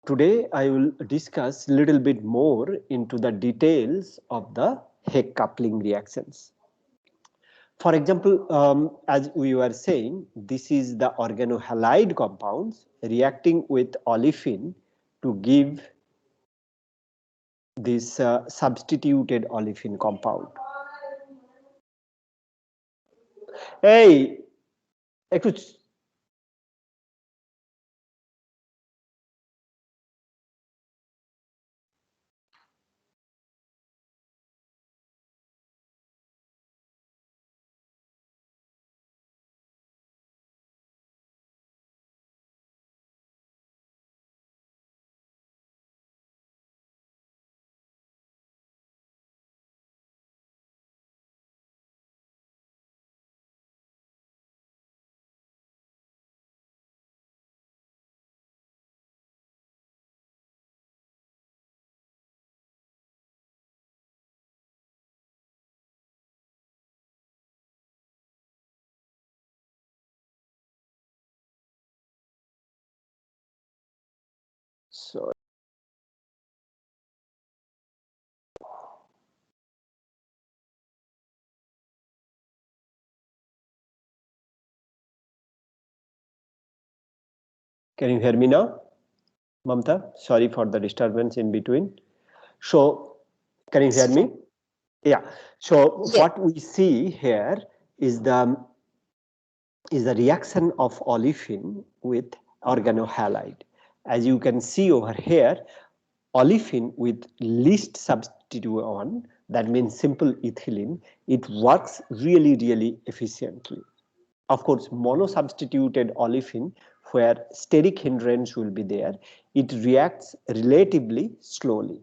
Today I will discuss a little bit more into the details of the Heck coupling reactions. For example, as we were saying, this is the organohalide compounds reacting with olefin to give this substituted olefin compound. Hey, একটু sorry. Can you hear me now, Mamta? Sorry for the disturbance in between. So, can you hear me? Yeah. So what we see here is the reaction of olefin with organohalide. As you can see over here, olefin with least substituent, that means simple ethylene, it works really efficiently. Of course, monosubstituted olefin, where steric hindrance will be there, it reacts relatively slowly.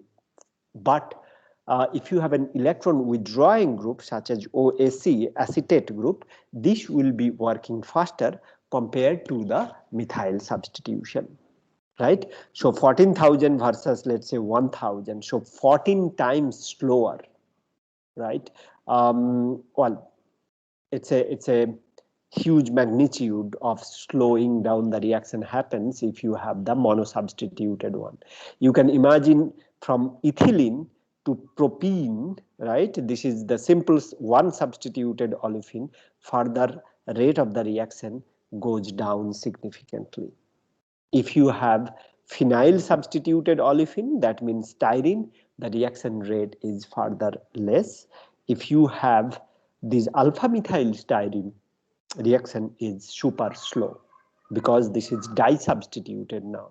But if you have an electron withdrawing group such as OAC, acetate group, this will be working faster compared to the methyl substitution, right? So 14,000 versus let's say 1,000, so 14 times slower, right? Well, it's a huge magnitude of slowing down the reaction happens if you have the monosubstituted one. You can imagine from ethylene to propene, right? This is the simplest one substituted olefin. Further rate of the reaction goes down significantly. If you have phenyl substituted olefin, that means styrene, the reaction rate is further less. If you have this alpha methyl styrene, reaction is super slow because this is di-substituted now.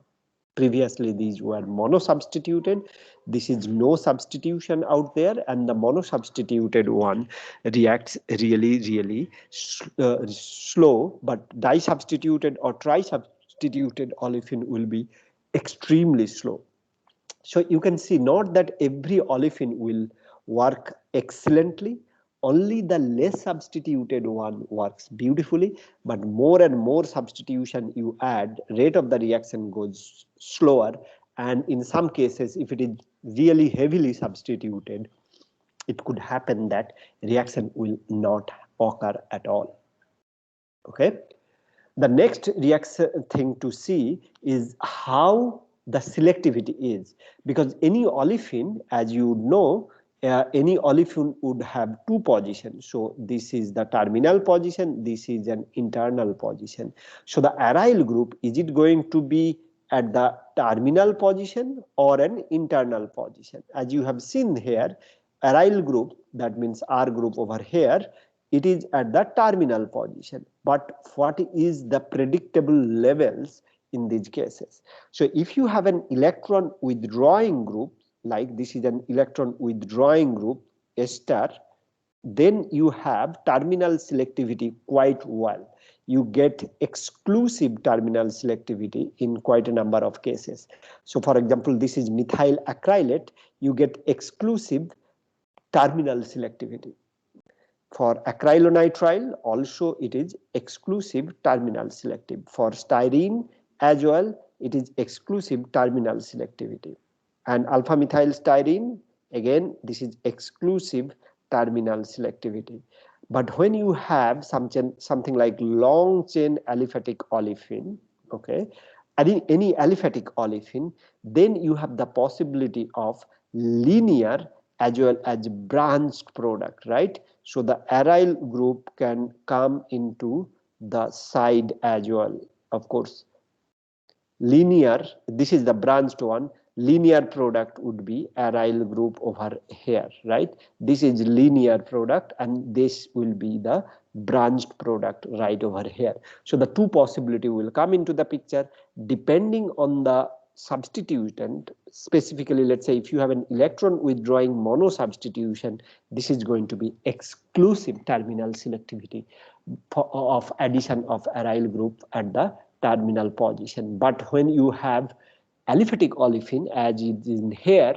Previously these were mono-substituted. This is no substitution out there, and the mono-substituted one reacts really slow, but di-substituted or tri-substituted olefin will be extremely slow. So you can see not that every olefin will work excellently, only the less substituted one works beautifully, but more and more substitution you add, rate of the reaction goes slower, and in some cases if it is really heavily substituted, it could happen that reaction will not occur at all. Okay. The next reaction thing to see is how the selectivity is, because any olefin, as you know, any olefin would have two positions. So this is the terminal position, this is an internal position. So the aryl group, is it going to be at the terminal position or an internal position? As you have seen here, aryl group, that means R group over here, it is at the terminal position. But what is the predictable levels in these cases? So if you have an electron withdrawing group, like this is an electron withdrawing group, ester, then you have terminal selectivity quite well. You get exclusive terminal selectivity in quite a number of cases. So for example, this is methyl acrylate, you get exclusive terminal selectivity. For acrylonitrile also it is exclusive terminal selective. For styrene as well it is exclusive terminal selectivity. And alpha methyl styrene, again this is exclusive terminal selectivity. But when you have something like long chain aliphatic olefin, okay, any aliphatic olefin, then you have the possibility of linear as well as branched product, right? So the aryl group can come into the side as well. Of course, linear, this is the branched one, linear product would be aryl group over here, right? This is linear product and this will be the branched product right over here. So the two possibility will come into the picture depending on the substituent. Specifically, let's say if you have an electron withdrawing mono substitution, this is going to be exclusive terminal selectivity of addition of aryl group at the terminal position. But when you have aliphatic olefin, as it is in here,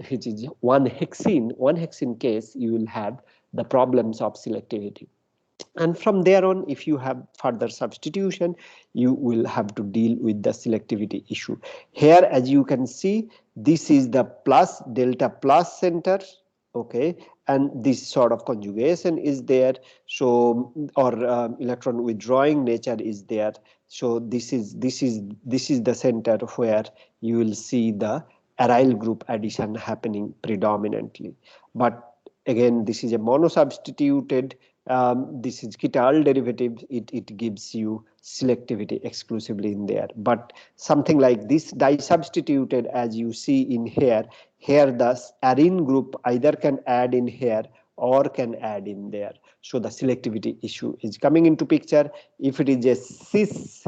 which is one hexene case, you will have the problems of selectivity. And from there on, if you have further substitution, you will have to deal with the selectivity issue. Here, as you can see, this is the plus delta plus center, okay, and this sort of conjugation is there. So, or electron withdrawing nature is there. So this is the center where you will see the aryl group addition happening predominantly. But again, this is a monosubstituted, this is Chital derivative, it gives you selectivity exclusively in there. But something like this disubstituted, as you see in here, the arene group either can add in here or can add in there. So the selectivity issue is coming into picture. If it is a cis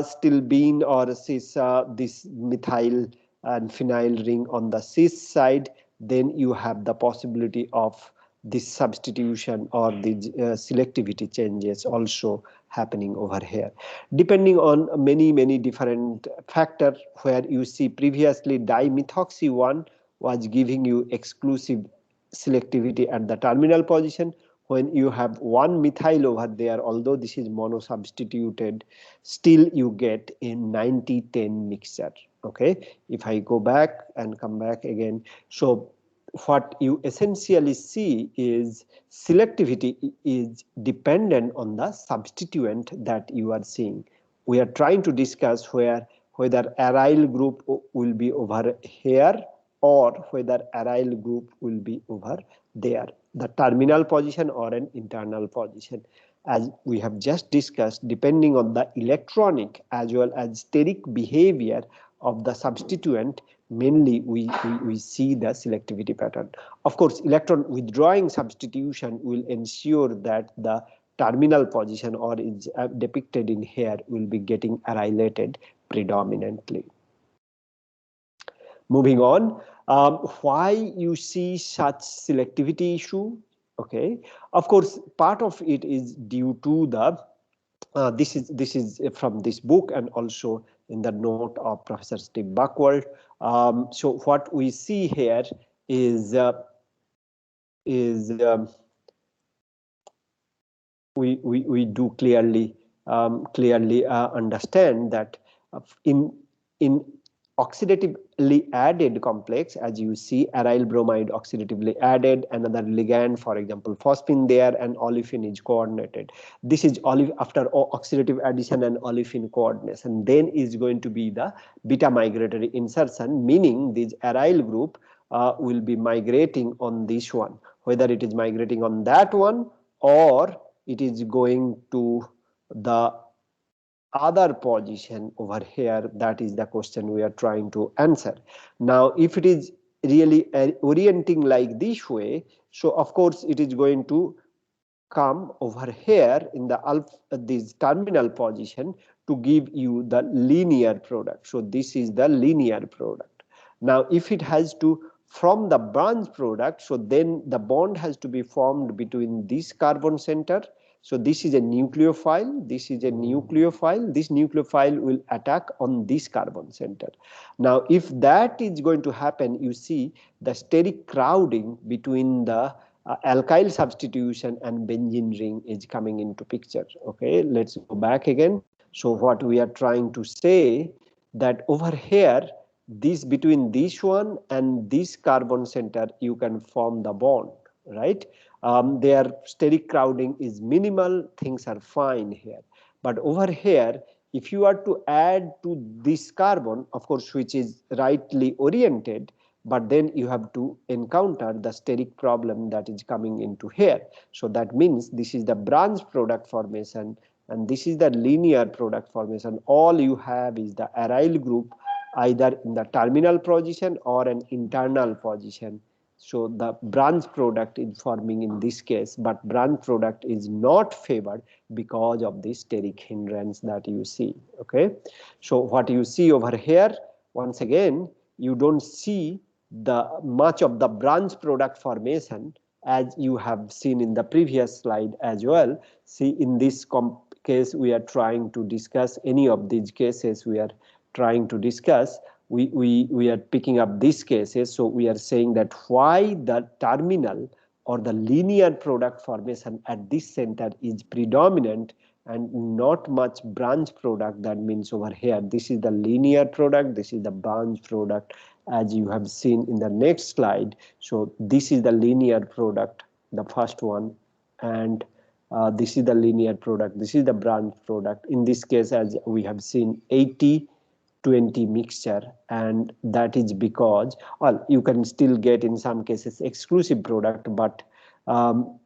still bean or cis this methyl and phenyl ring on the cis side, then you have the possibility of this substitution or the selectivity changes also happening over here, depending on many different factors. Where you see previously dimethoxy 1 was giving you exclusive selectivity at the terminal position. When you have one methyl over there, although this is mono-substituted, still you get a 90-10 mixture. Okay, if I go back and come back again, so what you essentially see is selectivity is dependent on the substituent that you are seeing. We are trying to discuss whether aryl group will be over here or whether aryl group will be over there, the terminal position or an internal position. As we have just discussed, depending on the electronic as well as steric behavior of the substituent, mainly we see the selectivity pattern. Of course, electron withdrawing substitution will ensure that the terminal position, or is depicted in here, will be getting arylated predominantly. Moving on, why you see such selectivity issue? Okay, of course, part of it is due to the this is from this book and also in the note of Professor Steve Buckworth. So what we see here is we do clearly understand that in oxidatively added complex, as you see aryl bromide oxidatively added, another ligand, for example phosphine there, and olefin is coordinated. This is after oxidative addition and olefin coordination, then is going to be the beta migratory insertion, meaning this aryl group will be migrating on this one, whether it is migrating on that one or it is going to the other position over here. That is the question we are trying to answer. Now, if it is really orienting like this way, so of course it is going to come over here in the this terminal position to give you the linear product. So this is the linear product. Now, if it has to from the branch product, so then the bond has to be formed between this carbon center. So this is a nucleophile, this is a nucleophile, this nucleophile will attack on this carbon center. Now, if that is going to happen, you see the steric crowding between the alkyl substitution and benzene ring is coming into picture. Okay, let's go back again. So what we are trying to say that over here, this between this one and this carbon center, you can form the bond, right? Their steric crowding is minimal, things are fine here. But over here, if you are to add to this carbon, of course, which is rightly oriented, but then you have to encounter the steric problem that is coming into here. So that means this is the branch product formation and this is the linear product formation. All you have is the aryl group either in the terminal position or an internal position. So the branch product is forming in this case, but branch product is not favored because of this steric hindrance that you see. Okay, so what you see over here, once again, you don't see the much of the branch product formation as you have seen in the previous slide as well. See, in this case, we are trying to discuss any of these cases we are trying to discuss. We are picking up these cases, so we are saying that why the terminal or the linear product formation at this center is predominant and not much branch product. That means over here, this is the linear product, this is the branch product, as you have seen in the next slide. So this is the linear product, the first one, and this is the linear product, this is the branch product. In this case, as we have seen, 80-20 mixture, and that is because, well, you can still get in some cases exclusive product, but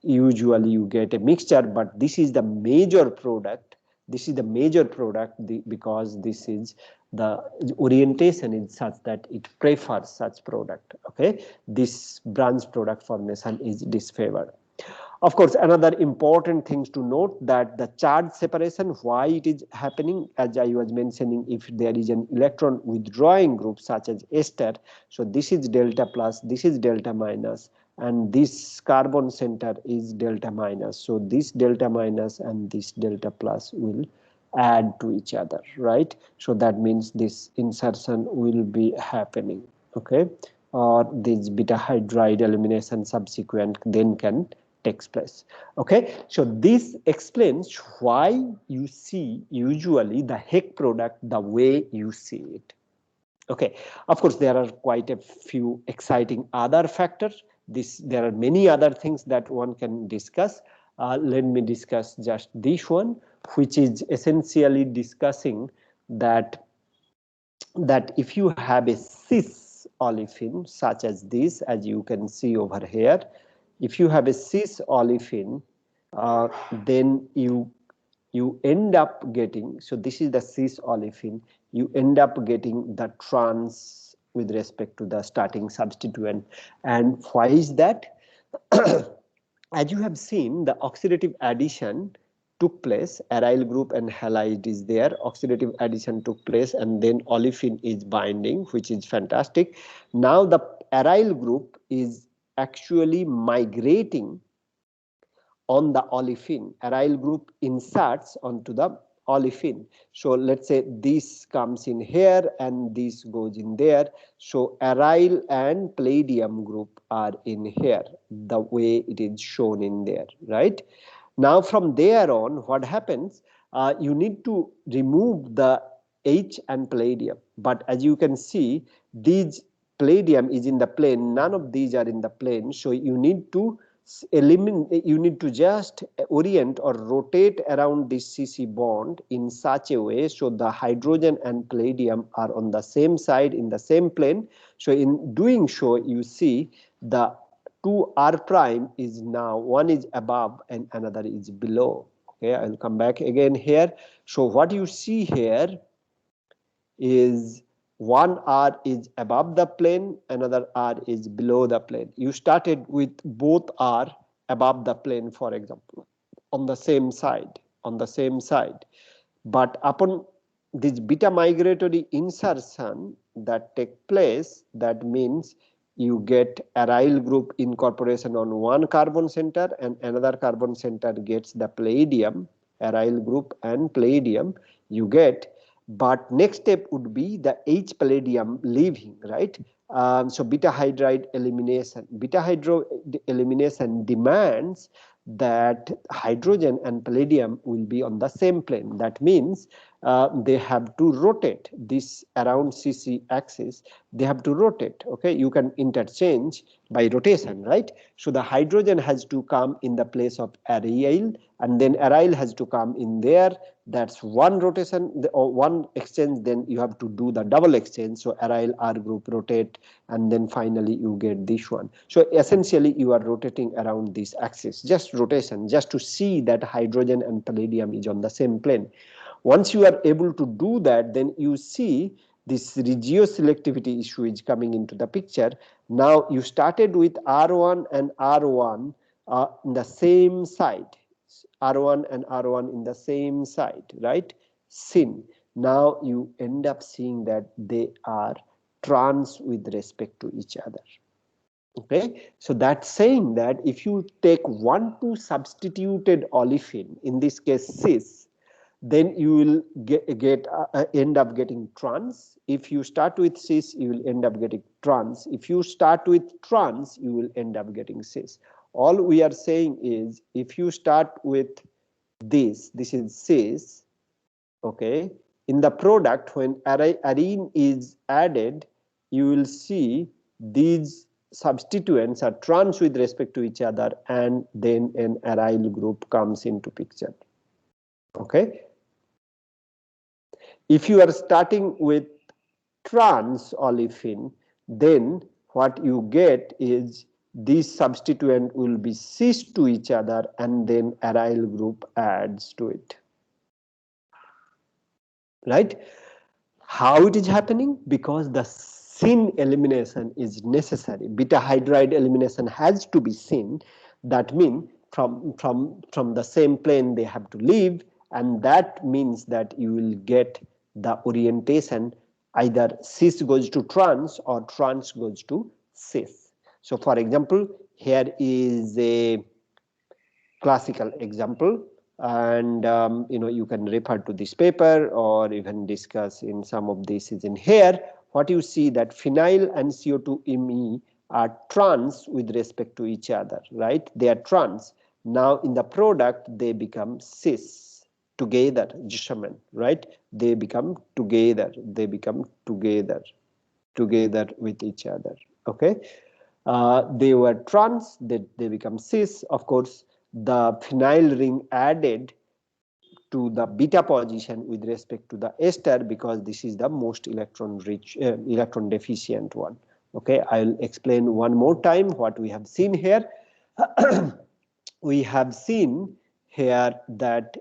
usually you get a mixture, but this is the major product. This is the major product because this is the orientation is such that it prefers such product. Okay, this branch product formation is disfavored. Of course, another important thing to note that the charge separation, why it is happening, as I was mentioning, if there is an electron withdrawing group such as ester, so this is delta plus, this is delta minus, and this carbon center is delta minus. So this delta minus and this delta plus will add to each other, right? So that means this insertion will be happening, okay? Or this beta hydride elimination subsequent then can takes place. Okay, so this explains why you see usually the Heck product the way you see it. Okay, of course there are quite a few exciting other factors. There are many other things that one can discuss. Let me discuss just this one, which is essentially discussing that if you have a cis olefin such as this, as you can see over here, if you have a cis olefin, then you end up getting, so this is the cis olefin, you end up getting the trans with respect to the starting substituent. And why is that? As you have seen, the oxidative addition took place, aryl group and halide is there, oxidative addition took place, and then olefin is binding, which is fantastic. Now the aryl group is actually migrating on the olefin. Aryl group inserts onto the olefin. So let's say this comes in here and this goes in there. So aryl and palladium group are in here, the way it is shown in there, right? Now from there on, what happens? You need to remove the H and palladium, but as you can see, these palladium is in the plane, none of these are in the plane, so you need to eliminate, you need to just orient or rotate around this CC bond in such a way so the hydrogen and palladium are on the same side in the same plane. So in doing so, you see the 2 R prime is now, one is above and another is below. Okay, I'll come back again here. So what you see here is one R is above the plane, another R is below the plane. You started with both R above the plane, for example, on the same side, but upon this beta migratory insertion that take place, that means you get aryl group incorporation on one carbon center and another carbon center gets the palladium, aryl group and palladium you get. But next step would be the H palladium leaving, right? So beta hydride elimination. Beta hydride elimination demands that hydrogen and palladium will be on the same plane. That means they have to rotate this around CC axis. They have to rotate. Okay, you can interchange by rotation, right? So the hydrogen has to come in the place of aryl, and then aryl has to come in there. That's one rotation or one exchange. Then you have to do the double exchange. So aryl R group rotate, and then finally you get this one. So essentially you are rotating around this axis, just rotation, just to see that hydrogen and palladium is on the same plane. Once you are able to do that, then you see this regioselectivity issue is coming into the picture. Now you started with R1 and R1 in the same side, R1 and R1 in the same side, right? Syn. Now you end up seeing that they are trans with respect to each other. Okay, so that's saying that if you take 1,2 substituted olefin, in this case cis, then you will end up getting trans. If you start with cis, you will end up getting trans. If you start with trans, you will end up getting cis. All we are saying is, if you start with this is cis, okay, in the product when arene is added, you will see these substituents are trans with respect to each other, and then an aryl group comes into picture. Okay, if you are starting with trans olefin, then what you get is this substituent will be cis to each other, and then aryl group adds to it, right? How it is happening? Because the syn elimination is necessary. Beta hydride elimination has to be syn. That means from the same plane they have to leave, and that means that you will get the orientation, either cis goes to trans or trans goes to cis. So for example, here is a classical example, and you can refer to this paper or even discuss in some of this is in here. What you see that phenyl and CO2Me are trans with respect to each other, right? They are trans. Now in the product they become cis together, Gishaman, right? They become together, together with each other. Okay, they were trans, they become cis. Of course, the phenyl ring added to the beta position with respect to the ester, because this is the most electron rich, electron deficient one. Okay, I'll explain one more time what we have seen here. We have seen here that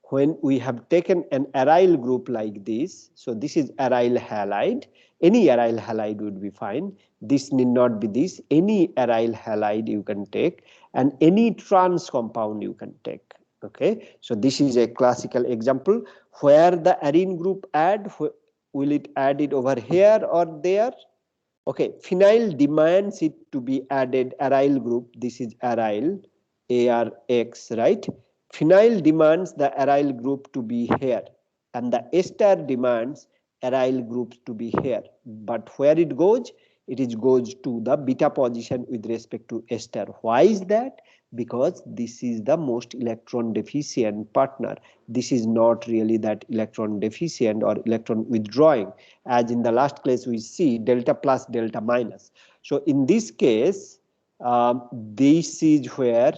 when we have taken an aryl group like this, so this is aryl halide, any aryl halide would be fine. This need not be this, any aryl halide you can take, and any trans compound you can take. Okay, so this is a classical example where the arene group add, will it add it over here or there? Okay, phenyl demands it to be added, aryl group, this is aryl, ARX, right? Phenyl demands the aryl group to be here, and the ester demands aryl groups to be here. But where it goes? It goes to the beta position with respect to ester. Why is that? Because this is the most electron deficient partner. This is not really that electron deficient or electron withdrawing, as in the last class we see delta plus delta minus. So in this case, this is where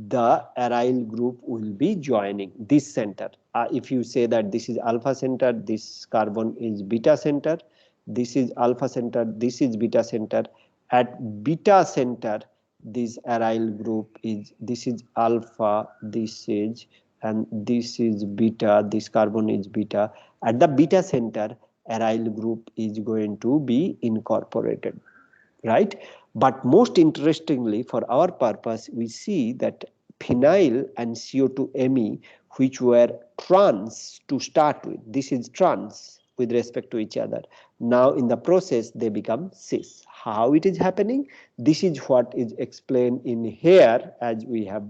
the aryl group will be joining this center. If you say that this is alpha center, this carbon is beta center, this is alpha center, this is beta center. At beta center, this aryl group is, this is alpha, this is, and this is beta, this carbon is beta. At the beta center, aryl group is going to be incorporated, right? But most interestingly, for our purpose, we see that phenyl and CO2Me, which were trans to start with, this is trans with respect to each other. Now in the process, they become cis. How it is happening? This is what is explained in here, as we have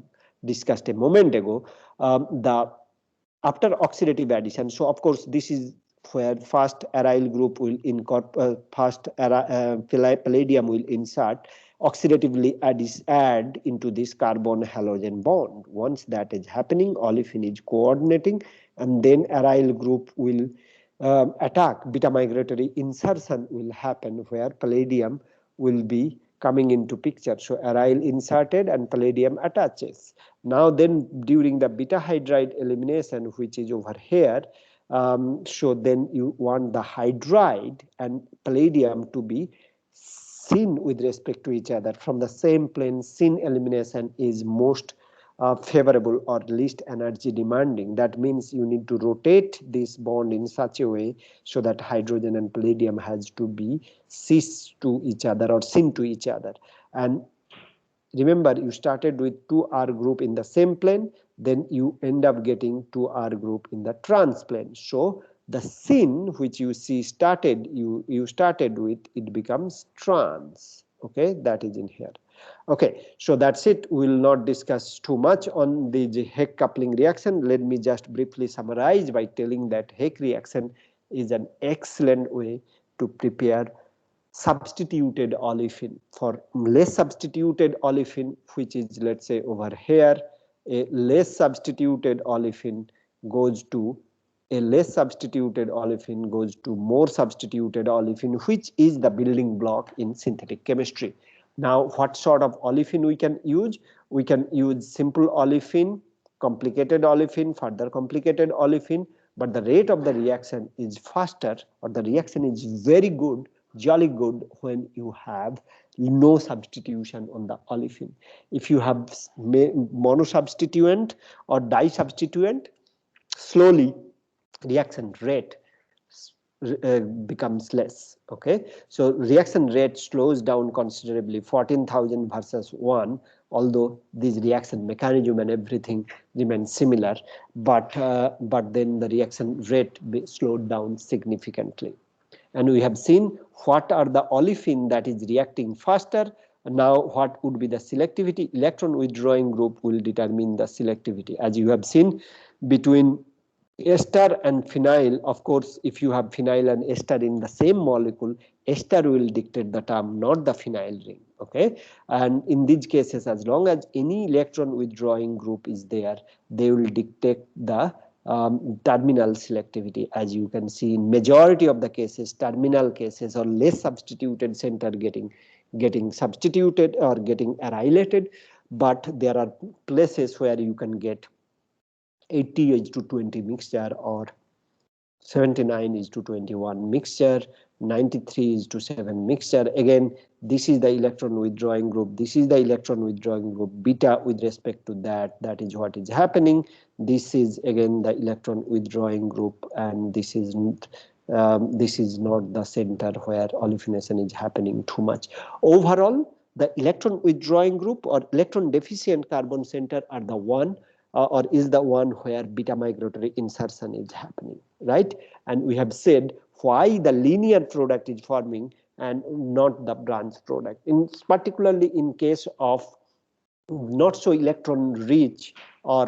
discussed a moment ago. The after oxidative addition, so of course this is where first aryl group will incorporate, first palladium will insert, oxidatively add into this carbon halogen bond. Once that is happening, olefin is coordinating, and then aryl group will attack. Beta migratory insertion will happen where palladium will be coming into picture. So aryl inserted and palladium attaches. Now then during the beta hydride elimination, which is over here, so then you want the hydride and palladium to be syn with respect to each other from the same plane. Syn elimination is most favorable or least energy demanding. That means you need to rotate this bond in such a way so that hydrogen and palladium has to be cis to each other or syn to each other. And remember, you started with 2R group in the same plane, then you end up getting 2R group in the trans plane. So the syn which you see started, you started with, it becomes trans. Okay, that is in here. Okay, so that's it. We will not discuss too much on the Heck coupling reaction. Let me just briefly summarize by telling that Heck reaction is an excellent way to prepare substituted olefin. For less substituted olefin, which is, let's say, over here, a less substituted olefin goes to more substituted olefin, which is the building block in synthetic chemistry. Now, what sort of olefin we can use? We can use simple olefin, complicated olefin, further complicated olefin, but the rate of the reaction is faster, or the reaction is very good, jolly good, when you have no substitution on the olefin. If you have monosubstituent or disubstituent, slowly reaction rate becomes less. Okay, so reaction rate slows down considerably, 14,000 versus 1, although this reaction mechanism and everything remains similar, but then the reaction rate slowed down significantly. And we have seen what are the olefin that is reacting faster. Now what would be the selectivity? Electron withdrawing group will determine the selectivity. As you have seen, between ester and phenyl, of course, if you have phenyl and ester in the same molecule, ester will dictate the term, not the phenyl ring. Okay, and in these cases, as long as any electron withdrawing group is there, they will dictate the terminal selectivity. As you can see, in majority of the cases, terminal cases or less substituted center getting substituted or getting arylated, but there are places where you can get 80:20 mixture or 79:21 mixture, 93:7 mixture. Again, this is the electron withdrawing group, this is the electron withdrawing group, beta with respect to that is what is happening. This is again the electron withdrawing group, and this is not the center where olefination is happening too much. Overall, the electron withdrawing group or electron deficient carbon center are the one or is the one where beta migratory insertion is happening, right? And we have said why the linear product is forming and not the branch product. Particularly in case of not so electron rich or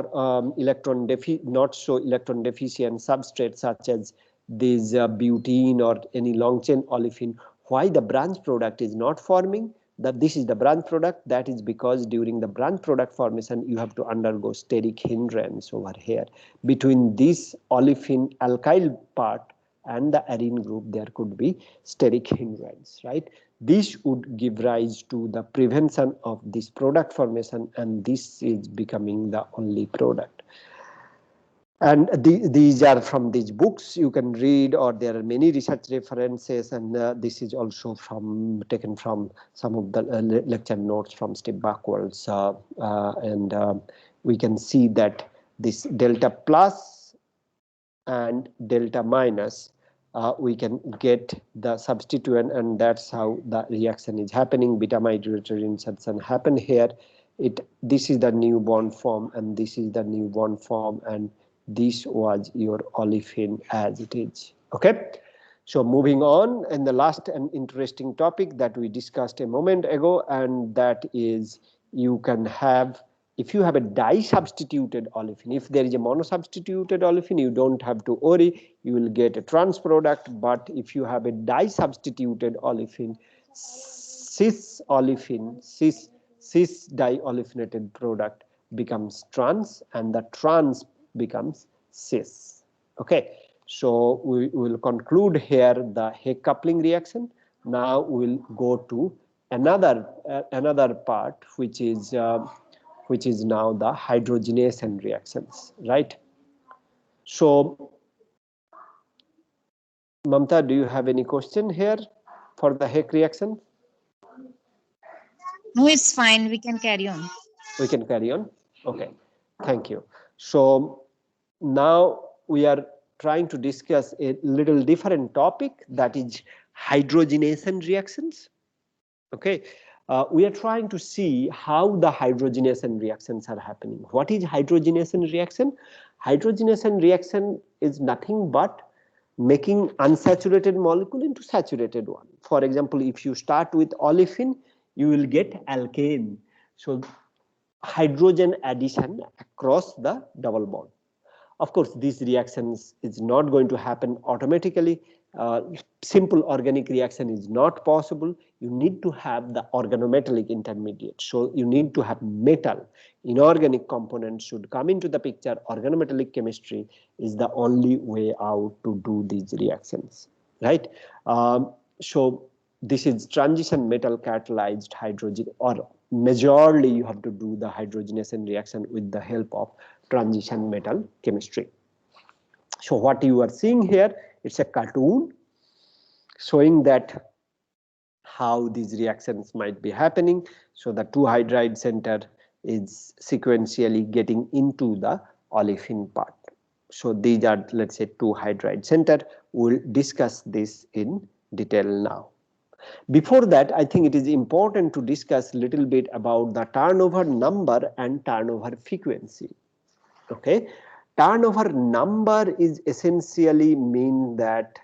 not so electron deficient substrates such as this butene or any long chain olefin, why the branch product is not forming? That this is the branch product, that is because during the branch product formation you have to undergo steric hindrance over here. Between this olefin alkyl part and the arene group there could be steric hindrance, right? This would give rise to the prevention of this product formation, and this is becoming the only product. And these are from these books you can read, or there are many research references, and this is also taken from some of the lecture notes from Steve Backwell's, and we can see that this delta plus and delta minus, we can get the substituent, and that's how the reaction is happening. Beta migratory insertion happen here. This is the new bond form, and this is the new bond form, and this was your olefin as it is. Okay, so moving on, and the last and interesting topic that we discussed a moment ago, and that is you can have, if you have a disubstituted olefin, if there is a monosubstituted olefin, you don't have to worry, you will get a trans product. But if you have a disubstituted olefin, cis olefin, cis diolefinated product becomes trans, and the trans becomes cis. Okay, so we will conclude here the Heck coupling reaction. Now we will go to another part, which is now the hydrogenation reactions, right? So Mamta, do you have any question here for the Heck reaction? No, it's fine. We can carry on. We can carry on. Okay, thank you. So now we are trying to discuss a little different topic, that is hydrogenation reactions. Okay, we are trying to see how the hydrogenation reactions are happening. What is hydrogenation reaction? Hydrogenation reaction is nothing but making unsaturated molecule into saturated one. For example, if you start with olefin, you will get alkane. So hydrogen addition across the double bond. Of course, these reactions is not going to happen automatically. Simple organic reaction is not possible. You need to have the organometallic intermediate. So you need to have metal. Inorganic components should come into the picture. Organometallic chemistry is the only way out to do these reactions, right? So this is transition metal catalyzed hydrogen, or majorly you have to do the hydrogenation reaction with the help of transition metal chemistry. So what you are seeing here, it's a cartoon showing that how these reactions might be happening. So the 2-hydride center is sequentially getting into the olefin part. So these are, let's say, 2-hydride center. We'll discuss this in detail now. Before that, I think it is important to discuss a little bit about the turnover number and turnover frequency. Okay, turnover number is essentially mean that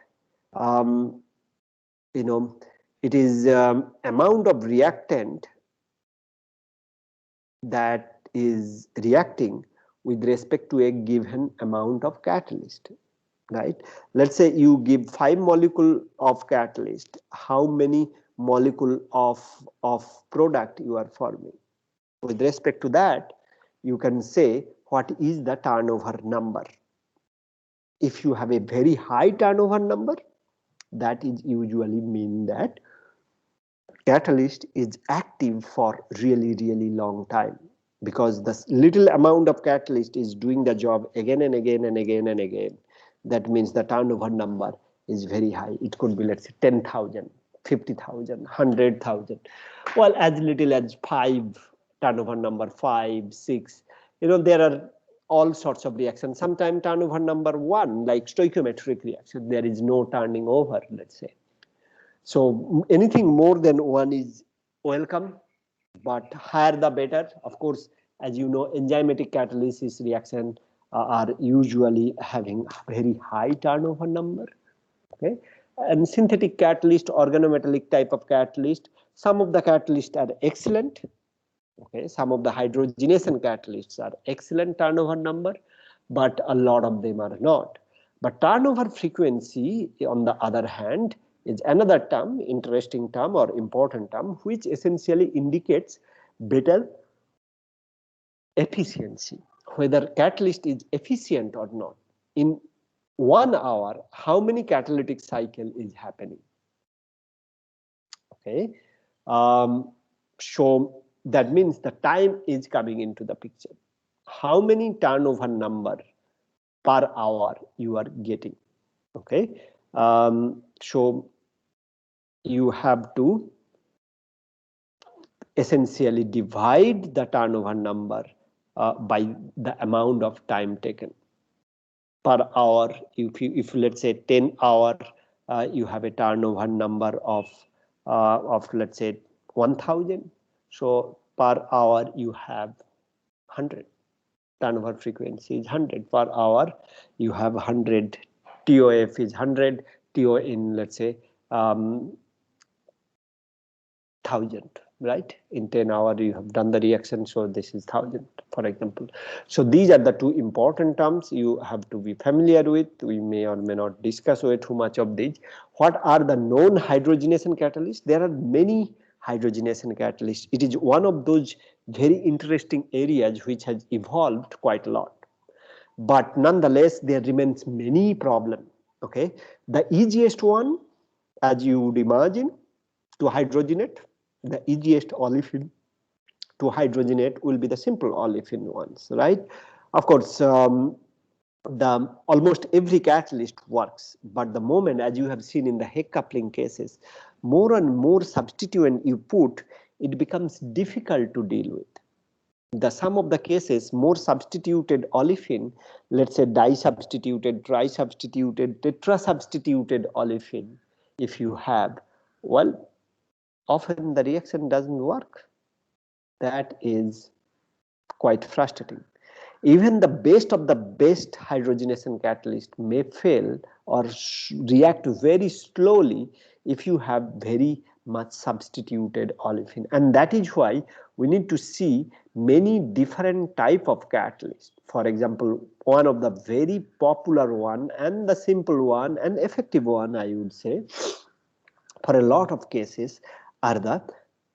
it is amount of reactant that is reacting with respect to a given amount of catalyst, right? Let's say you give 5 molecule of catalyst, how many molecule of product you are forming. With respect to that, you can say what is the turnover number. If you have a very high turnover number, that is usually mean that catalyst is active for really long time, because the little amount of catalyst is doing the job again and again and again and again. That means the turnover number is very high. It could be, let's say, 10,000, 50,000, 100,000. Well, as little as 5, turnover number 5, 6. There are all sorts of reactions. Sometimes turnover number 1, like stoichiometric reaction, there is no turning over, let's say. So anything more than 1 is welcome, but higher the better. Of course, as you know, enzymatic catalysis reaction are usually having very high turnover number. Okay, and synthetic catalyst, organometallic type of catalyst, some of the catalysts are excellent. Okay, some of the hydrogenation catalysts are excellent turnover number, but a lot of them are not. But turnover frequency, on the other hand, is another term, interesting term or important term, which essentially indicates better efficiency, whether catalyst is efficient or not. In 1 hour, how many catalytic cycle is happening? Okay, so that means the time is coming into the picture. How many turnover number per hour you are getting? Okay, so you have to essentially divide the turnover number by the amount of time taken per hour. If let's say 10 hour, you have a turnover number of let's say 1,000. So per hour you have 100. Turnover frequency is 100 per hour. You have 100. TOF is 100. TO in, let's say, 1,000, right? In 10 hours you have done the reaction, so this is 1,000, for example. So these are the two important terms you have to be familiar with. We may or may not discuss way too much of these. What are the known hydrogenation catalysts? There are many hydrogenation catalyst. It is one of those very interesting areas which has evolved quite a lot. But nonetheless, there remains many problems. Okay, the easiest one, as you would imagine, to hydrogenate, the easiest olefin to hydrogenate will be the simple olefin ones, right? Of course, the almost every catalyst works, but the moment, as you have seen in the Heck coupling cases, more and more substituent you put, it becomes difficult to deal with. The some of the cases, more substituted olefin, let's say di-substituted, tri-substituted, tetra-substituted olefin, if you have, well, often the reaction doesn't work. That is quite frustrating. Even the best of the best hydrogenation catalyst may fail or react very slowly if you have very much substituted olefin, and that is why we need to see many different type of catalyst. For example, one of the very popular one and the simple one and effective one, I would say, for a lot of cases, are the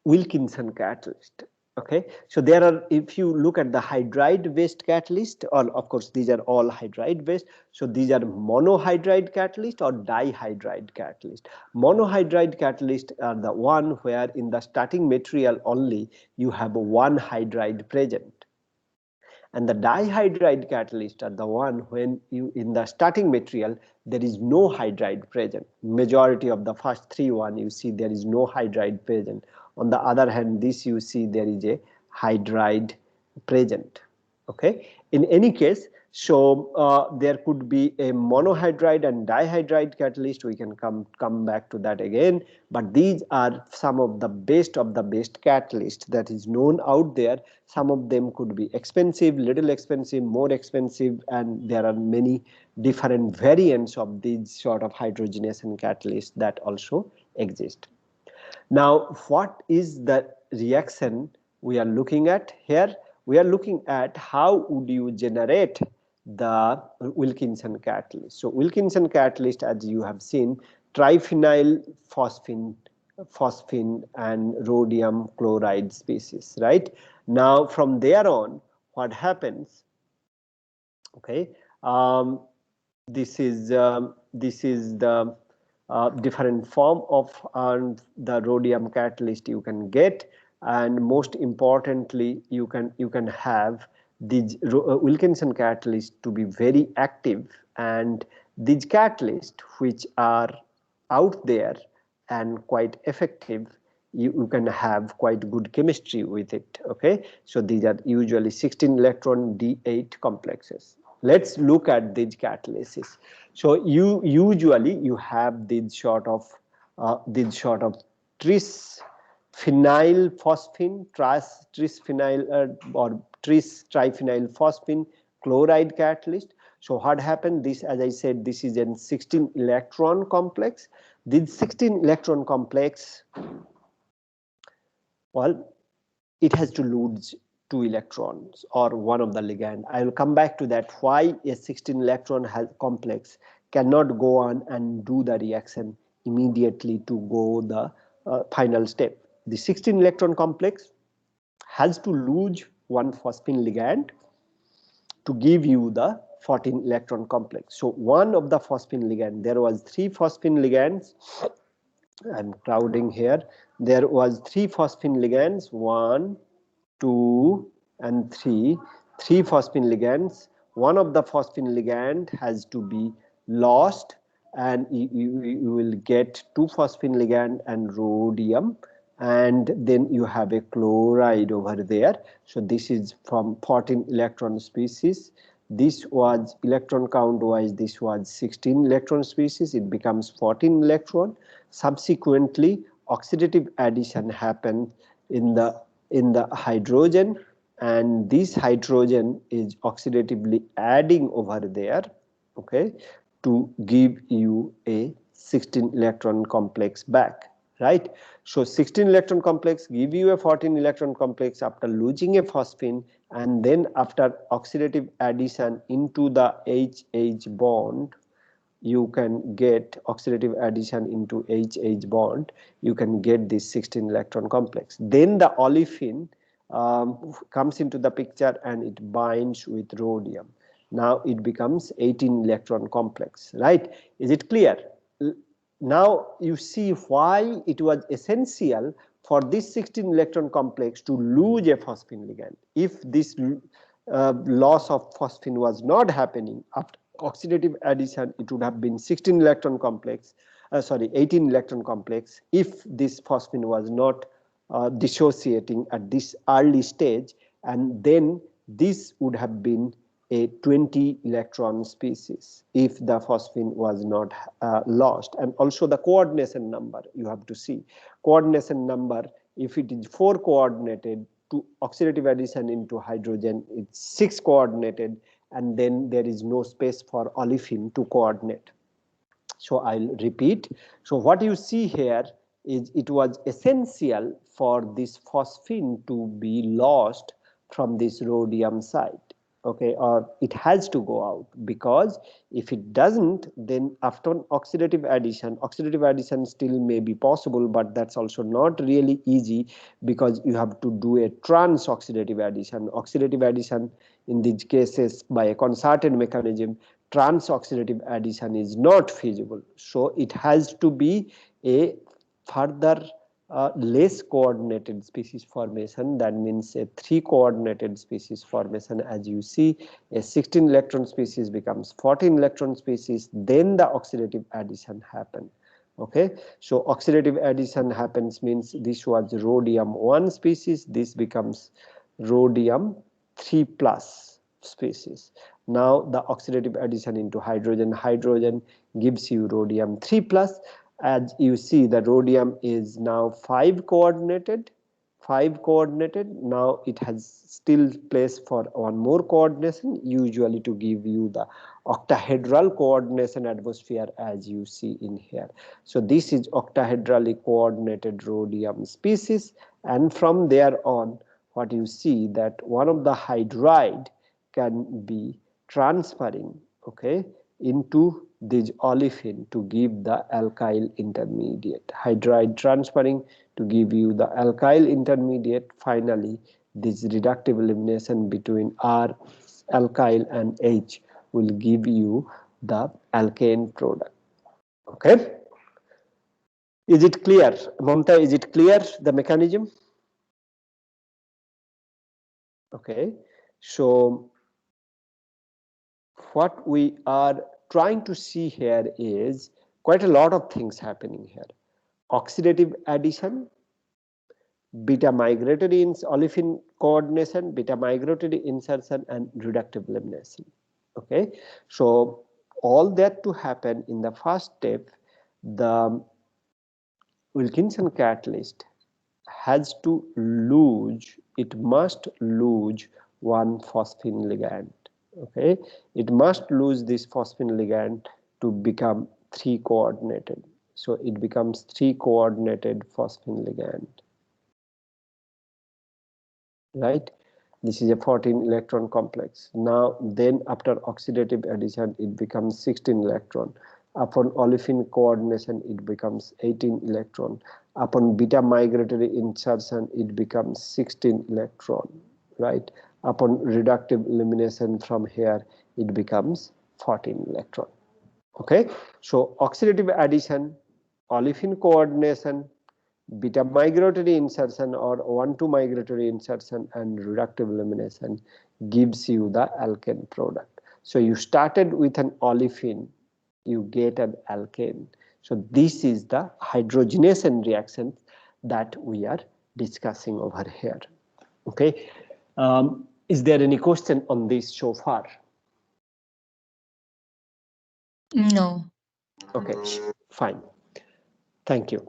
Wilkinson catalyst. Okay, so there are, if you look at the hydride based catalyst, or of course these are all hydride based, so these are monohydride catalyst or dihydride catalyst. Monohydride catalyst are the one where in the starting material only you have one hydride present, and the dihydride catalyst are the one when you in the starting material there is no hydride present. Majority of the first three one you see there is no hydride present. On the other hand, this you see there is a hydride present. Okay, in any case, so there could be a monohydride and dihydride catalyst. We can come back to that again, but these are some of the best catalysts that is known out there. Some of them could be expensive, little expensive, more expensive, and there are many different variants of these sort of hydrogenation catalysts that also exist. Now, what is the reaction we are looking at here? We are looking at how would you generate the Wilkinson catalyst. So Wilkinson catalyst, as you have seen, triphenyl phosphine and rhodium chloride species, right? Now from there on, what happens? Okay, this is the different form of the rhodium catalyst you can get, and most importantly you can have these Wilkinson catalyst to be very active, and these catalysts which are out there and quite effective, you can have quite good chemistry with it. Okay, so these are usually 16 electron D8 complexes. Let's look at these catalysis. So you usually you have these sort of tris phenyl phosphine, or tris triphenyl phosphine chloride catalyst. So what happened? This, as I said, this is a 16 electron complex. This 16 electron complex, well, it has to lose 2 electrons or one of the ligand. I will come back to that, why a 16 electron complex cannot go on and do the reaction immediately to go the final step. The 16 electron complex has to lose one phosphine ligand to give you the 14 electron complex. So one of the phosphine ligand, there was 3 phosphine ligands. I'm crowding here. There was 3 phosphine ligands, 1, 2 and 3 phosphine ligands. One of the phosphine ligand has to be lost, and you will get 2 phosphine ligand and rhodium, and then you have a chloride over there. So this is from 14 electron species. This was electron count wise, this was 16 electron species, it becomes 14 electron. Subsequently, oxidative addition happens in the hydrogen, and this hydrogen is oxidatively adding over there, okay, to give you a 16 electron complex back, right? So 16 electron complex give you a 14 electron complex after losing a phosphine, and then after oxidative addition into the HH bond, you can get oxidative addition into H bond, you can get this 16 electron complex. Then the olefin comes into the picture and it binds with rhodium. Now it becomes 18 electron complex, right? Is it clear? Now you see why it was essential for this 16 electron complex to lose a phosphine ligand. If this loss of phosphine was not happening after oxidative addition, it would have been 16 electron complex, 18 electron complex, if this phosphine was not dissociating at this early stage, and then this would have been a 20 electron species if the phosphine was not lost. And also the coordination number, you have to see coordination number, if it is 4 coordinated to oxidative addition into hydrogen, it's 6 coordinated, and then there is no space for olefin to coordinate. So I'll repeat. So what you see here is it was essential for this phosphine to be lost from this rhodium site. Okay, or it has to go out, because if it doesn't, then after oxidative addition still may be possible, but that's also not really easy, because you have to do a trans oxidative addition. Oxidative addition in these cases by a concerted mechanism, trans oxidative addition is not feasible. So it has to be a further less coordinated species formation. That means a 3 coordinated species formation. As you see, a 16 electron species becomes 14 electron species, then the oxidative addition happens. Okay, so oxidative addition happens means this was rhodium 1 species, this becomes rhodium 3 plus species. Now the oxidative addition into hydrogen gives you rhodium 3 plus. As you see, the rhodium is now 5 coordinated. Now it has still place for one more coordination, usually to give you the octahedral coordination atmosphere, as you see in here. So this is octahedrally coordinated rhodium species, and from there on, what you see that one of the hydride can be transferring, okay, into this olefin to give the alkyl intermediate. Hydride transferring to give you the alkyl intermediate. Finally, this reductive elimination between R alkyl and H will give you the alkane product. Okay, is it clear, Mamta? Is it clear, the mechanism? Okay, so what we are trying to see here is quite a lot of things happening here. Oxidative addition, beta migratory olefin coordination, beta migratory insertion, and reductive elimination. Okay, so all that to happen in the first step, the Wilkinson catalyst has to lose, it must lose one phosphine ligand. Okay, it must lose this phosphine ligand to become 3 coordinated. So it becomes 3 coordinated phosphine ligand, right? This is a 14 electron complex. Now then after oxidative addition, it becomes 16 electron. Upon olefin coordination, it becomes 18 electron. Upon beta migratory insertion, it becomes 16 electron, right? Upon reductive elimination from here, it becomes 14 electron. Okay, so oxidative addition, olefin coordination, beta migratory insertion or 1,2 migratory insertion, and reductive elimination gives you the alkane product. So you started with an olefin, you get an alkane. So this is the hydrogenation reaction that we are discussing over here. Okay, is there any question on this so far? No. Okay, fine. Thank you.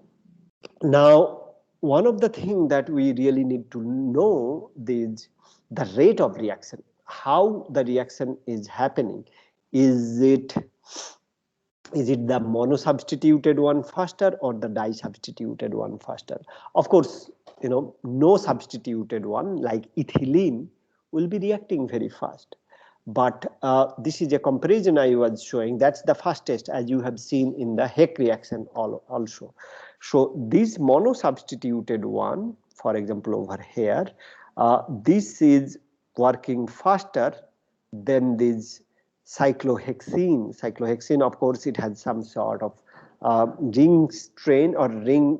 Now, one of the things that we really need to know is the rate of reaction, how the reaction is happening. Is it the monosubstituted one faster or the disubstituted one faster? Of course, you know, no substituted one like ethylene will be reacting very fast. but this is a comparison I was showing. That's the fastest, as you have seen in the Heck reaction also. So this monosubstituted one, for example over here, this is working faster than this cyclohexene. Cyclohexene, of course, it has some sort of ring strain or ring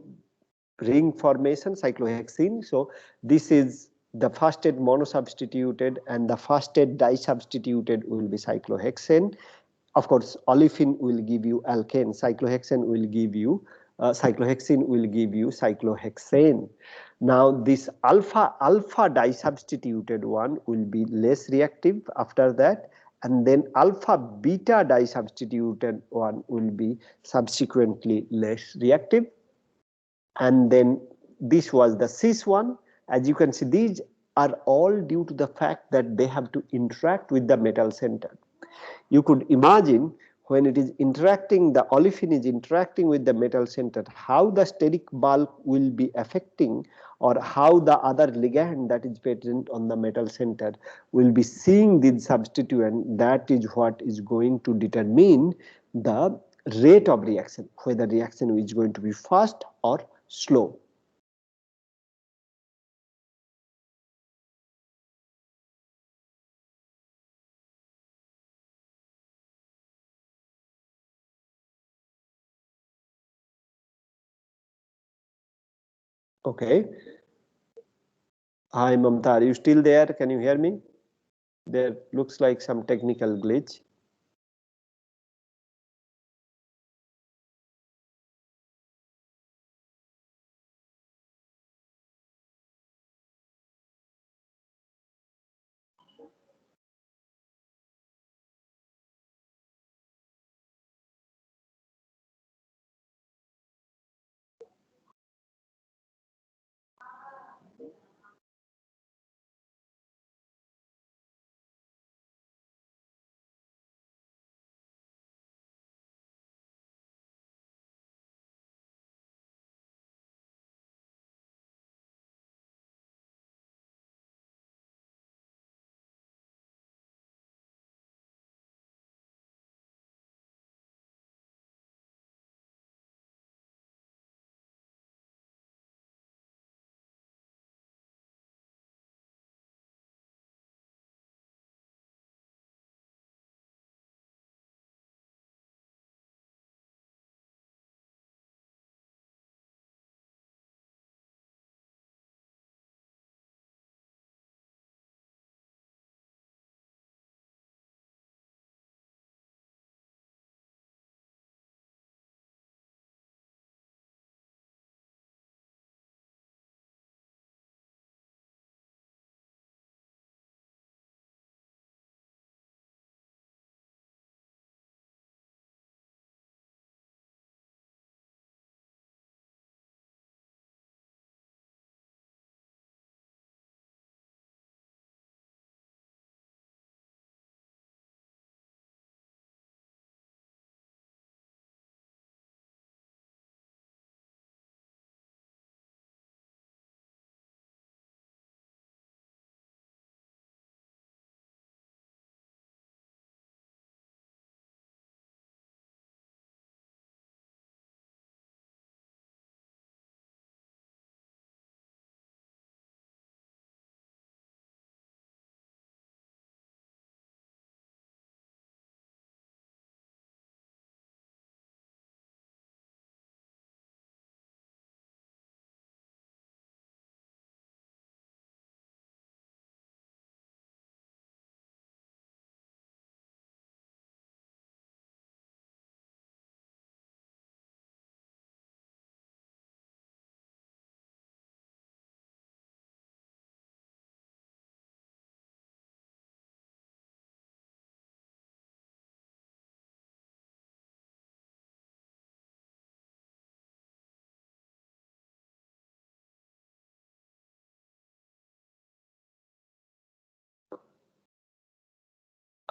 formation, cyclohexene. So this is the fastest monosubstituted, and the fastest disubstituted will be cyclohexane. Of course, olefin will give you alkane, cyclohexane will give you cyclohexene will give you cyclohexane. Now this alpha disubstituted one will be less reactive after that, and then alpha beta disubstituted one will be subsequently less reactive. And then this was the cis one. As you can see, these are all due to the fact that they have to interact with the metal center. You could imagine when it is interacting, the olefin is interacting with the metal center, how the steric bulk will be affecting, or how the other ligand that is present on the metal center will be seeing this substituent. That is what is going to determine the rate of reaction, whether reaction is going to be fast or slow. Okay. Hi Mamta, are you still there? Can you hear me? There looks like some technical glitch.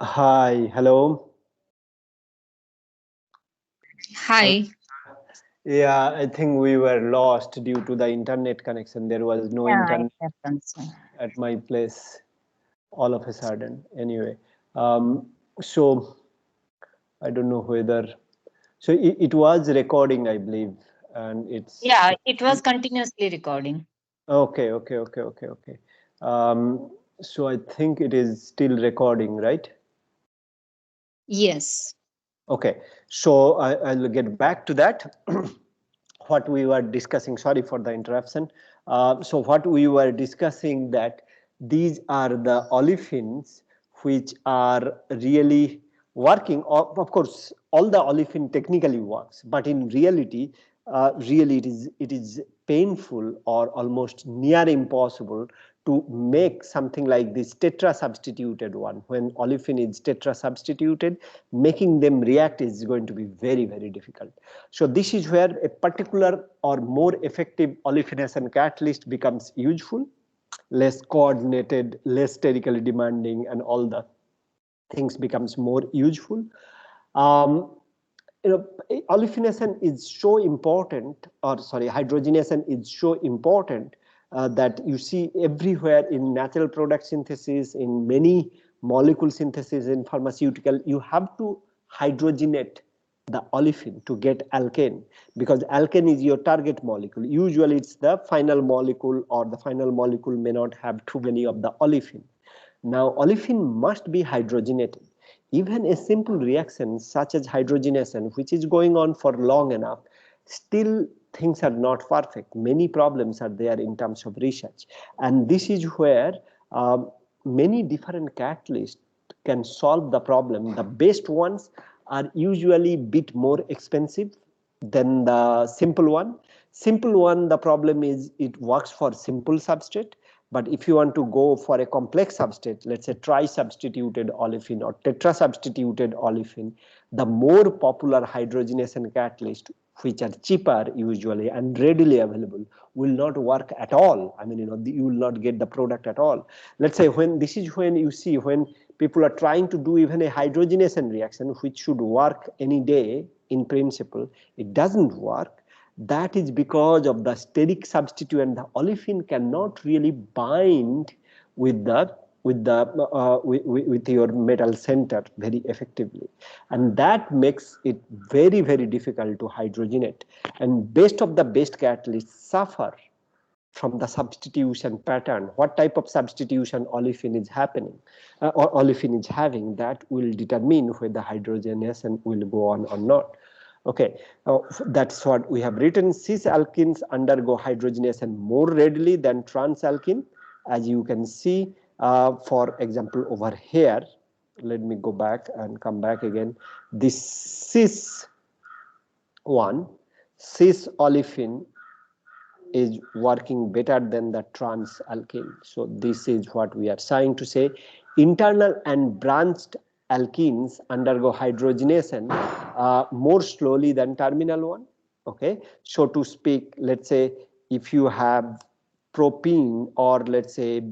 Hi, hello. Hello. Hi. Yeah, I think we were lost due to the internet connection. There was no Yeah, it internet happens. at my place all of a sudden. Anyway, So I don't know whether, so it was recording, I believe, and it's Yeah, it was continuously recording. okay, okay, okay, okay, okay. So I think it is still recording, right? Yes. Okay, so I'll get back to that. What we were discussing, sorry for the interruption. So what we were discussing, that these are the olefins which are really working. Of course, all the olefin technically works, but in reality, really it is painful or almost near impossible to make something like this tetra substituted one. When olefin is tetra substituted, making them react is going to be very, very difficult. So this is where a particular or more effective olefination catalyst becomes useful, less coordinated, less sterically demanding, and all the things becomes more useful. Um, Olefination is so important, or sorry, hydrogenation is so important, that you see everywhere in natural product synthesis, in many molecule synthesis in pharmaceutical, you have to hydrogenate the olefin to get alkane, because alkane is your target molecule. Usually it's the final molecule, or the final molecule may not have too many of the olefin. Now, olefin must be hydrogenated. Even a simple reaction such as hydrogenation, which is going on for long enough, still things are not perfect. Many problems are there in terms of research. And this is where many different catalysts can solve the problem. The best ones are usually a bit more expensive than the simple one. Simple one, the problem is it works for simple substrate, but if you want to go for a complex substrate, let's say tri-substituted olefin or tetra-substituted olefin, the more popular hydrogenation catalyst, which are cheaper usually and readily available, will not work at all. I mean, you will not get the product at all. Let's say this is when you see when people are trying to do even a hydrogenation reaction, which should work any day in principle, it doesn't work. That is because of the steric substituent. The olefin cannot really bind with with your metal center very effectively, and that makes it very, very difficult to hydrogenate. And best of the best catalysts suffer from the substitution pattern. What type of substitution olefin is happening, or olefin is having, that will determine whether hydrogenation will go on or not. Okay, that's what we have written. Cis alkenes undergo hydrogenation more readily than trans alkene, as you can see. For example, over here, let me go back and come back again. This cis one, cis olefin is working better than the trans alkene. So this is what we are trying to say. Internal and branched alkenes undergo hydrogenation more slowly than terminal one. Okay, so to speak, let's say if you have propene, or let's say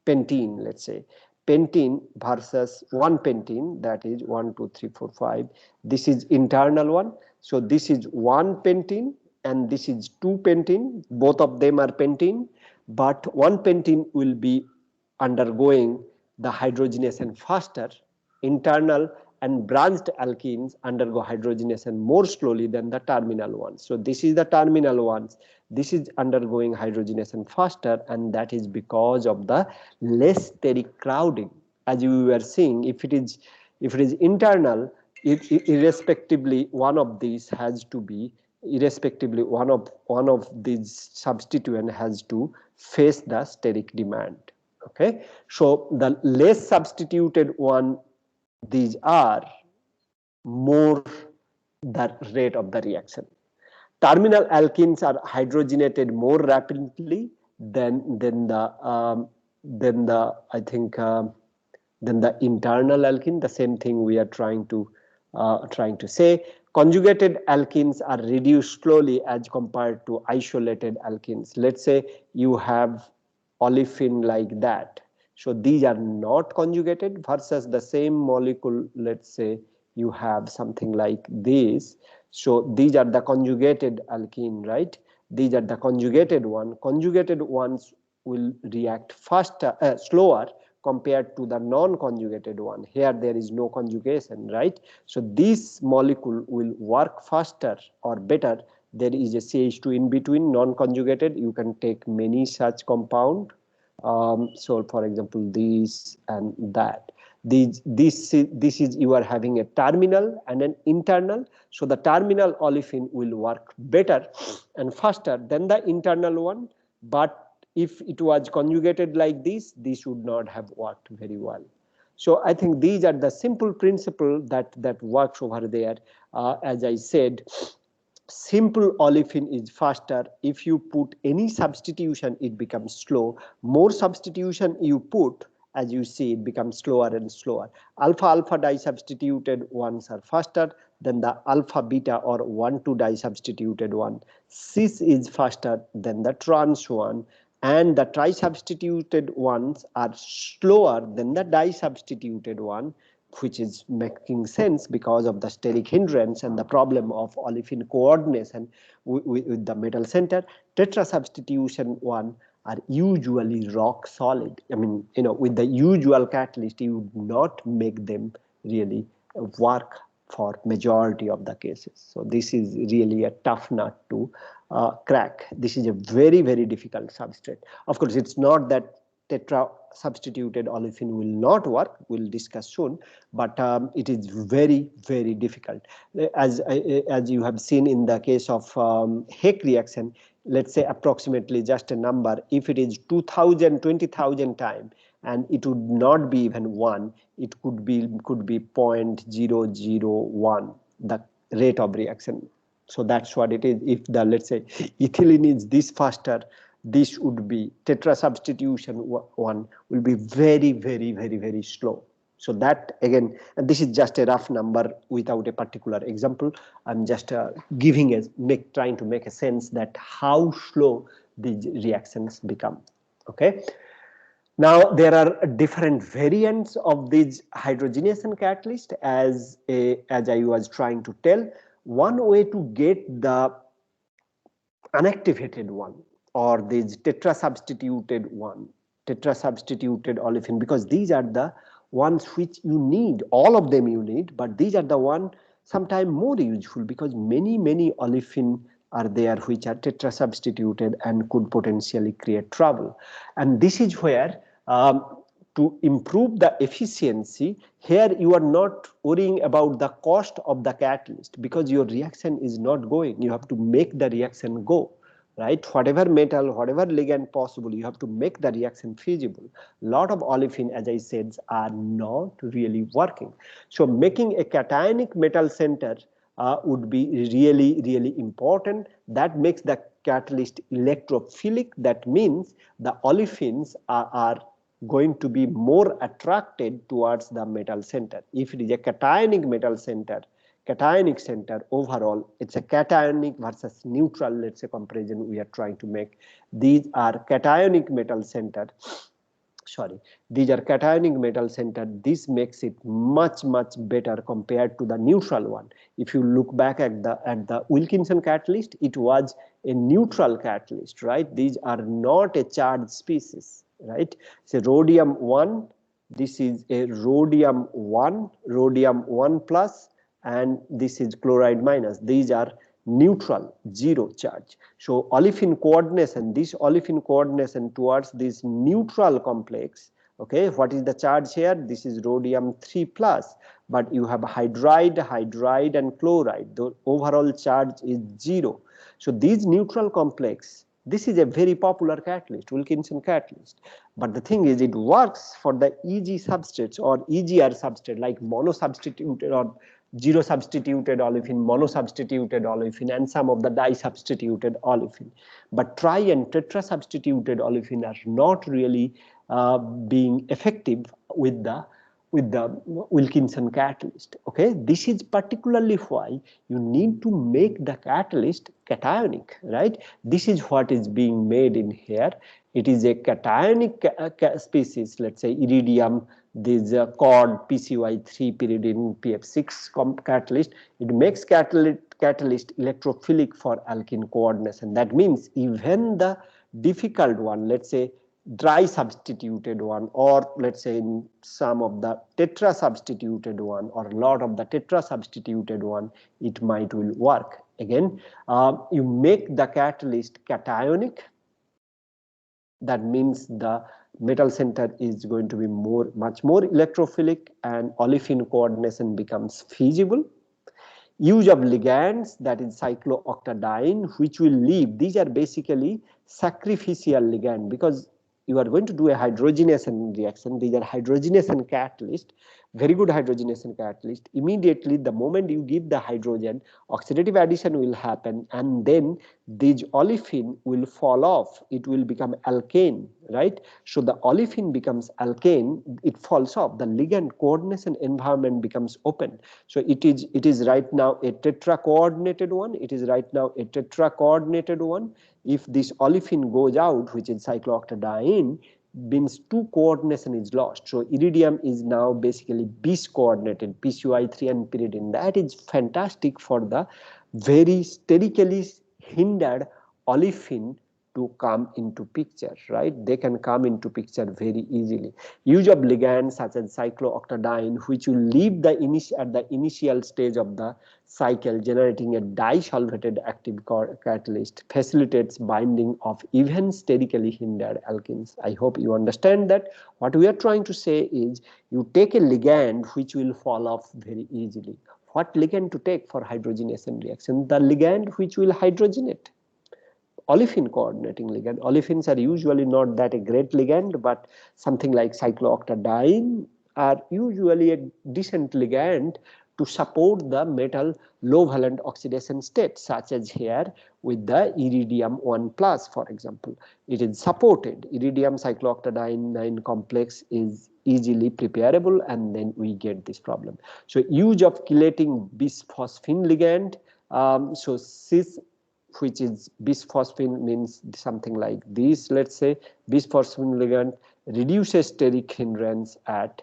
pentene, let's say pentene versus one pentene, that is 1 2 3 4 5, this is internal one. So this is one pentene and this is two pentene, both of them are pentene, but one pentene will be undergoing the hydrogenation faster. Internal and branched alkenes undergo hydrogenation more slowly than the terminal ones. So this is the terminal ones. This is undergoing hydrogenation faster, and that is because of the less steric crowding. As you were seeing, if it is internal, irrespectively one of these has to be, irrespectively one of these substituent has to face the steric demand. Okay, so the less substituted one, these are more the rate of the reaction. Terminal alkenes are hydrogenated more rapidly than the I think than the internal alkene. The same thing we are trying to say. Conjugated alkenes are reduced slowly as compared to isolated alkenes. Let's say you have olefin like that. So these are not conjugated, versus the same molecule, let's say you have something like this. So these are the conjugated alkene, right? These are the conjugated one. Conjugated ones will react faster, slower compared to the non-conjugated one. Here there is no conjugation, right? So this molecule will work faster or better. There is a CH2 in between, non-conjugated. You can take many such compound. So for example, this and that. This is you are having a terminal and an internal. So the terminal olefin will work better and faster than the internal one. But if it was conjugated like this would not have worked very well. So I think these are the simple principle that works over there. As I said, simple olefin is faster. If you put any substitution, it becomes slow. More substitution you put, as you see, it becomes slower and slower. Alpha alpha disubstituted ones are faster than the alpha beta or 1,2 disubstituted one. Cis is faster than the trans one, and the trisubstituted ones are slower than the disubstituted one, which is making sense because of the steric hindrance and the problem of olefin coordination with the metal center. Tetrasubstitution one are usually rock solid. I mean, with the usual catalyst, you would not make them really work for majority of the cases. So this is really a tough nut to crack. This is a very, very difficult substrate. Of course, it's not that tetra substituted olefin will not work, we'll discuss soon, but it is very, very difficult. As you have seen in the case of Heck reaction, let's say approximately just a number, if it is 2000, 20,000 times, and it would not be even 1, it could be 0.001, the rate of reaction. So that's what it is. If the, let's say, ethylene is this faster, this would be tetrasubstitution one will be very, very, very, very slow. So that again, and this is just a rough number without a particular example. I'm just trying to make a sense that how slow these reactions become. Okay. Now there are different variants of these hydrogenation catalyst, as I was trying to tell. One way to get the unactivated one, or these tetrasubstituted olefin, because these are the ones which you need, all of them you need, but these are the one sometimes more useful, because many olefin are there which are tetrasubstituted and could potentially create trouble. And this is where to improve the efficiency, here you are not worrying about the cost of the catalyst, because your reaction is not going. You have to make the reaction go, right? Whatever metal, whatever ligand possible, you have to make the reaction feasible. Lot of olefin, as I said, are not really working. So making a cationic metal center would be really, really important. That makes the catalyst electrophilic. That means the olefins are going to be more attracted towards the metal center. If it is a cationic metal center, cationic center, overall it's a cationic versus neutral, let's say, comparison we are trying to make. These are cationic metal center. These are cationic metal center. This makes it much better compared to the neutral one. If you look back at the Wilkinson catalyst, it was a neutral catalyst, right? These are not a charged species, right? So rhodium 1, this is a rhodium 1 plus, and this is chloride minus. These are neutral, 0 charge. So olefin coordination, this olefin coordination towards this neutral complex, okay, what is the charge here? This is rhodium 3 plus, but you have hydride and chloride. The overall charge is 0. So these neutral complex, this is a very popular catalyst, Wilkinson catalyst. But the thing is, it works for the easy substrates or easier substrate like monosubstituted or 0 substituted olefin, monosubstituted olefin, and some of the disubstituted olefin. But tri and tetrasubstituted olefin are not really being effective with the Wilkinson catalyst. Okay, this is particularly why you need to make the catalyst cationic, right? This is what is being made in here. It is a cationic species, let's say iridium, this cod PCY3 pyridine PF6 catalyst. It makes catalyst electrophilic for alkene coordination. That means even the difficult one, let's say dry substituted one, or let's say in some of the tetra substituted one, or a lot of the tetra substituted one, it might will work. Again, you make the catalyst cationic. That means the metal center is going to be much more electrophilic, and olefin coordination becomes feasible. Use of ligands, that is cyclooctadiene, which will leave. These are basically sacrificial ligand, because you are going to do a hydrogenation reaction. These are hydrogenation catalyst, very good hydrogenation catalyst. Immediately the moment you give the hydrogen, oxidative addition will happen, and then this olefin will fall off. It will become alkane, right? So the olefin becomes alkane, it falls off. The ligand coordination environment becomes open. So it is right now a tetra coordinated one. It is right now a tetra coordinated one. If this olefin goes out, which is cyclooctadiene, means two coordination is lost. So iridium is now basically bis coordinated, PCOI3 and pyridine. That is fantastic for the very sterically hindered olefin to come into picture, right? They can come into picture very easily. Use of ligands such as cyclooctadiene, which will leave the at the initial stage of the cycle, generating a disolvated active catalyst, facilitates binding of even sterically hindered alkenes. I hope you understand that. What we are trying to say is, you take a ligand which will fall off very easily. What ligand to take for hydrogenation reaction? The ligand which will hydrogenate. Olefin coordinating ligand. Olefins are usually not that a great ligand, but something like cyclooctadiene are usually a decent ligand to support the metal low valent oxidation state, such as here with the iridium 1 plus, for example. It is supported. Iridium cyclooctadiene 9 complex is easily preparable, and then we get this problem. So use of chelating bisphosphine ligand. So cis, which is bisphosphine, means something like this. Let's say bisphosphine ligand reduces steric hindrance at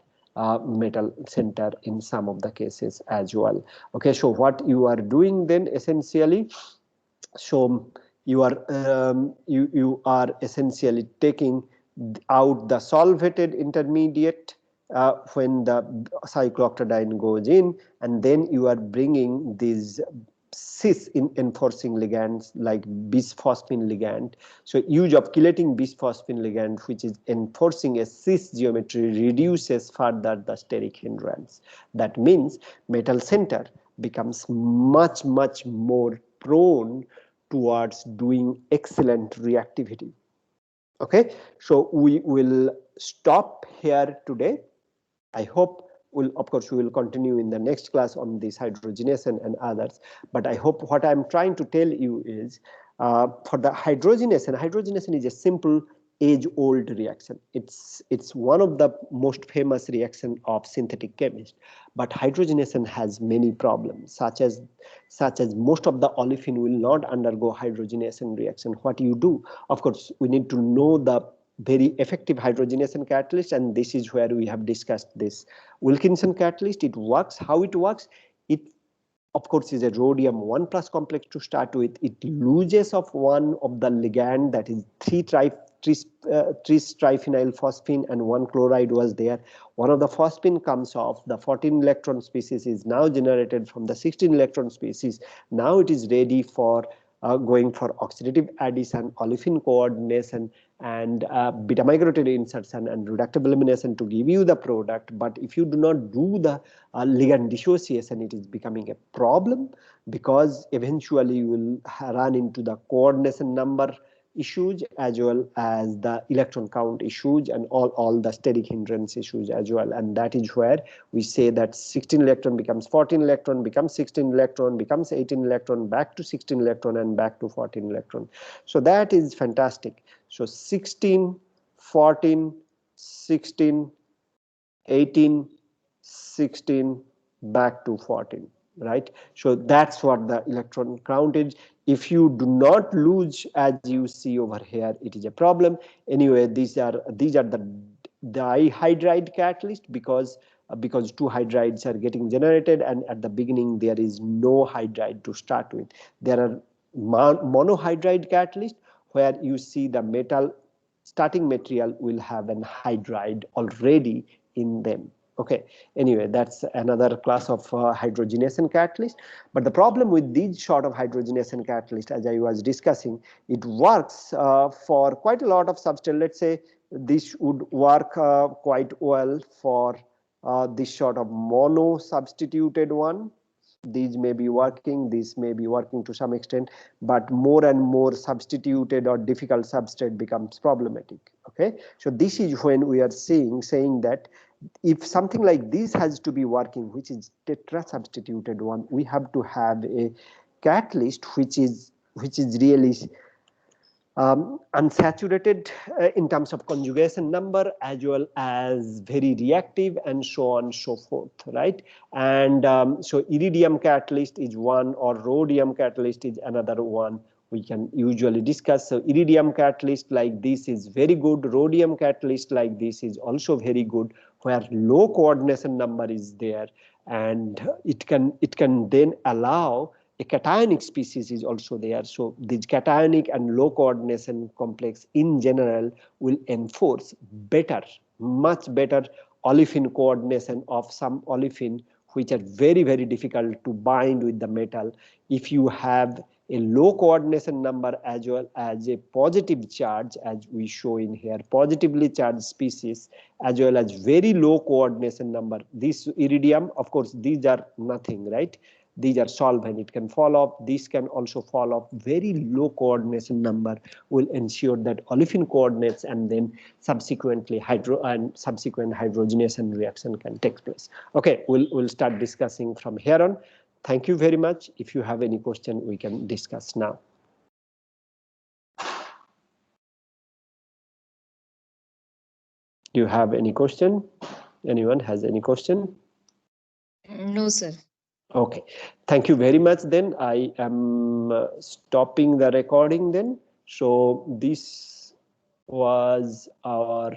metal center in some of the cases as well. Okay, so what you are doing then essentially, so you are essentially taking out the solvated intermediate when the cyclooctadiene goes in, and then you are bringing these cis in enforcing ligands like bisphosphine ligand. So use of chelating bisphosphine ligand, which is enforcing a cis geometry, reduces further the steric hindrance. That means metal center becomes much more prone towards doing excellent reactivity. Okay, so we will stop here today. I hope of course we will continue in the next class on this hydrogenation and others, but I hope what I'm trying to tell you is, for the hydrogenation is a simple age-old reaction. It's one of the most famous reaction of synthetic chemists, but hydrogenation has many problems, such as most of the olefin will not undergo hydrogenation reaction. What you do, of course, we need to know the very effective hydrogenation catalyst, and this is where we have discussed this Wilkinson catalyst. It works. How it works? It of course is a rhodium 1 plus complex to start with. It loses of one of the ligand, that is 3-triphenyl phosphine, and one chloride was there. One of the phosphine comes off. The 14 electron species is now generated from the 16 electron species. Now it is ready for going for oxidative addition, olefin coordination, and beta microtubule insertion and reductive elimination to give you the product. But if you do not do the ligand dissociation, it is becoming a problem, because eventually you will run into the coordination number issues as well as the electron count issues and all the steric hindrance issues as well. And that is where we say that 16 electron becomes 14 electron, becomes 16 electron, becomes 18 electron, back to 16 electron, and back to 14 electron. So that is fantastic. So 16, 14, 16, 18, 16, back to 14, right? So that's what the electron count is. If you do not lose, as you see over here, it is a problem. Anyway, these are the dihydride catalyst, because two hydrides are getting generated, and at the beginning there is no hydride to start with. There are monohydride catalyst, where you see the metal starting material will have an hydride already in them. Okay, anyway, that's another class of hydrogenation catalyst. But the problem with these sort of hydrogenation catalyst, as I was discussing, it works for quite a lot of substance. Let's say this would work quite well for this sort of mono substituted one. These may be working, these may be working to some extent, but more and more substituted or difficult substrate becomes problematic. Okay, so this is when we are saying that if something like this has to be working, which is tetra substituted one, we have to have a catalyst which is really unsaturated in terms of conjugation number, as well as very reactive, and so on and so forth, right? And so iridium catalyst is one, or rhodium catalyst is another one we can usually discuss. So iridium catalyst like this is very good. Rhodium catalyst like this is also very good, where low coordination number is there, and it can then allow a cationic species is also there. So the cationic and low coordination complex in general will enforce better, much better olefin coordination of some olefin which are very, very difficult to bind with the metal. If you have a low coordination number as well as a positive charge, as we show in here, positively charged species, as well as very low coordination number. This iridium, of course, these are nothing, right? These are solvent, it can fall off, this can also fall off. Very low coordination number will ensure that olefin coordinates, and then subsequently subsequent hydrogenation reaction can take place. Okay, we'll start discussing from here on. Thank you very much. If you have any question, we can discuss now. Do you have any question? Anyone has any question? No, sir. Okay, thank you very much. Then I am stopping the recording then. So this was our